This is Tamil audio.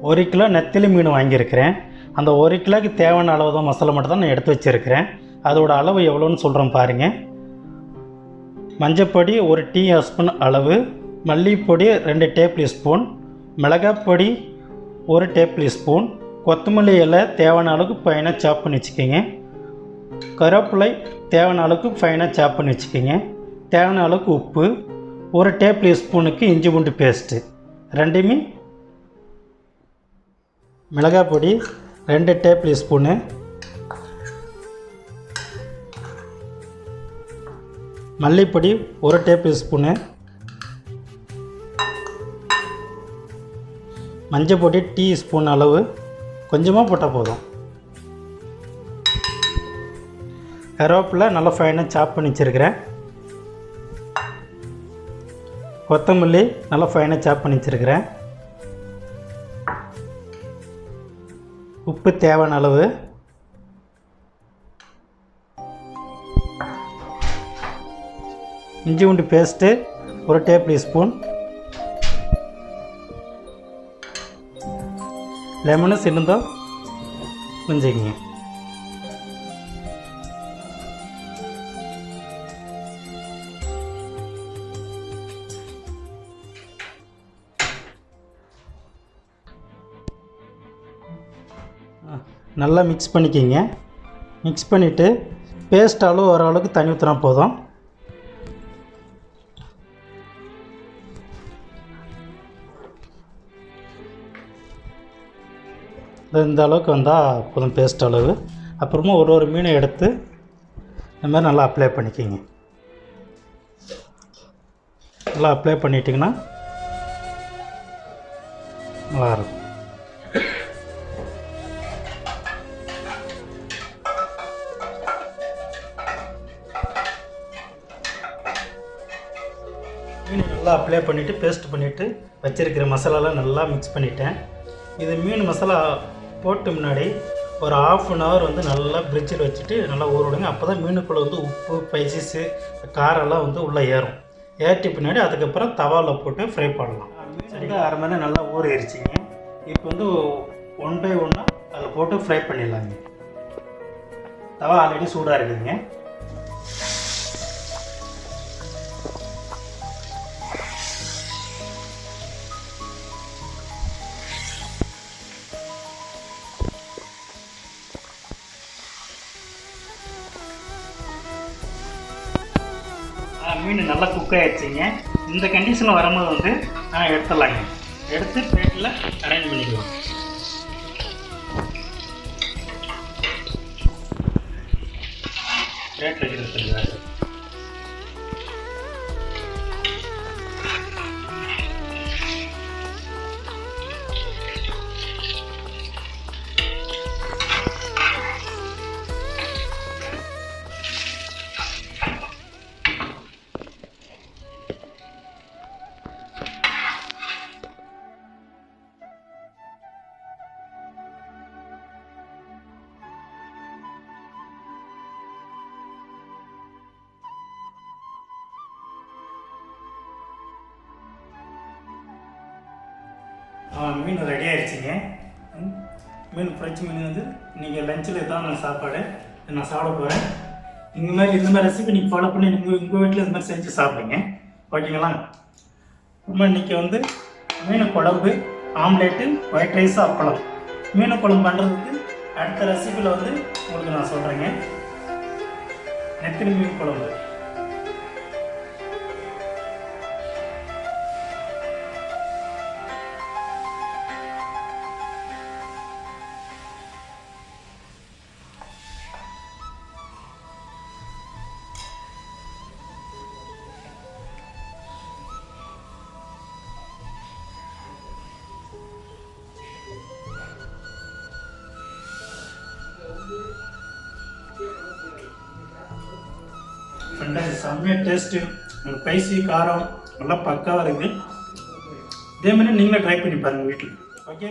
1 கிலோ நெத்திலி மீன் வாங்கியிருக்கிறேன். அந்த 1 கிலோக்கு தேவையான அளவு தான் மசாலா மட்டும் தான் நான் எடுத்து வச்சுருக்கிறேன். அதோட அளவு எவ்வளோன்னு சொல்கிறேன் பாருங்கள். மஞ்சப்பொடி 1 டீஸ்பூன் அளவு, மல்லிப்பொடி 2 டேபிள் ஸ்பூன், மிளகாப்பொடி 1 டேபிள் ஸ்பூன், கொத்தமல்லி இலை தேவையான அளவுக்கு ஃபைனாக சாப் பண்ணி வச்சுக்கோங்க. கருவேப்பிலை தேவையான அளவுக்கு ஃபைனாக சாப் பண்ணி வச்சுக்கோங்க. தேவையான அளவுக்கு உப்பு, 1 டேபிள் ஸ்பூனுக்கு இஞ்சி பூண்டு பேஸ்ட்டு ரெண்டுமே, மிளகாய் பொடி 2 டேபிள் ஸ்பூனு, மல்லிப்பொடி 1 டேபிள் ஸ்பூனு, மஞ்சள் பொடி டீஸ்பூன் அளவு, கொஞ்சமாக போட்டால் போதும். கருவேப்பிலை நல்லா ஃபைனாக சாப் பண்ணி வச்சுருக்கிறேன். கொத்தமல்லி நல்லா ஃபைனாக சாப் பண்ணி வச்சுருக்கிறேன். உப்பு தேவையான அளவு, இஞ்சி பூண்டு பேஸ்ட்டு 1 டேபிள் ஸ்பூன், லெமனு சின்னதாக புரிஞ்சுக்கிங்க. நல்லா மிக்ஸ் பண்ணிக்கிங்க. மிக்ஸ் பண்ணிவிட்டு பேஸ்ட் அளவு ஓரளவுக்கு தண்ணி ஊற்றினா போதும். இந்த அளவுக்கு வந்தால் போதும் பேஸ்ட் அளவு. அப்புறமா ஒரு மீனை எடுத்து இந்த மாதிரி நல்லா அப்ளை பண்ணிக்கிங்க. நல்லா அப்ளை பண்ணிட்டிங்கன்னா நல்லாயிருக்கும். மீன் நல்லா அப்ளை பண்ணிவிட்டு பேஸ்ட் பண்ணிவிட்டு வச்சுருக்கிற மசாலாலாம் நல்லா மிக்ஸ் பண்ணிட்டேன். இது மீன் மசாலா போட்டு முன்னாடி ஒரு 1/2 hour வந்து நல்லா ஃப்ரிட்ஜில் வச்சுட்டு நல்லா ஊற விடுங்க. அப்போ தான் மீனுக்குள்ளே வந்து உப்பு, ஸ்பைசஸ்ஸு, காரெல்லாம் வந்து உள்ளே ஏறும். ஏற்றி பின்னாடி அதுக்கப்புறம் தவாவில் போட்டு ஃப்ரை பண்ணலாம். மீன் 1/2 மணி நேரம் நல்லா ஊறிடுச்சிங்க. இப்போ வந்து 1 by 1 அதில் போட்டு ஃப்ரை பண்ணிடலாங்க. தவா ஆல்ரெடி சூடாக இருக்குதுங்க. மீன் நல்லா குக் ஆகிடுச்சிங்க. இந்த கண்டிஷனில் வரும்போது வந்து எடுத்துடலாங்க. எடுத்து பிளேட்டில் அரேஞ்ச் பண்ணிக்கலாம். பிளேட் வைக்கிறது மீன் ரெடி ஆகிடுச்சிங்க. மீன் ஃப்ரெஷ் மீன் வந்து நீங்கள் லஞ்சில் தான் நான் சாப்பாடு நான் சாப்பிட போகிறேன். இந்த மாதிரி ரெசிபி நீங்கள் ஃபாலோ பண்ணி உங்கள் வீட்டில் இந்த மாதிரி செஞ்சு சாப்பிடுங்க. ஓகேங்களா? ரொம்ப இன்றைக்கி வந்து மீன் குழம்பு, ஆம்லேட்டு, ஒயிட் ரைஸு, அப்பளம். மீன் குழம்பு பண்ணுறதுக்கு அடுத்த ரெசிபியில் வந்து உங்களுக்கு நான் சொல்கிறேங்க. நெத்திலி மீன் குழம்பு. செம்மையாக டேஸ்ட்டு, ஸ்பைசி, காரம் நல்லா பக்காவாக இருக்குது. இதே மாதிரி நீங்களே ட்ரை பண்ணி பாருங்கள் வீட்டில். ஓகே.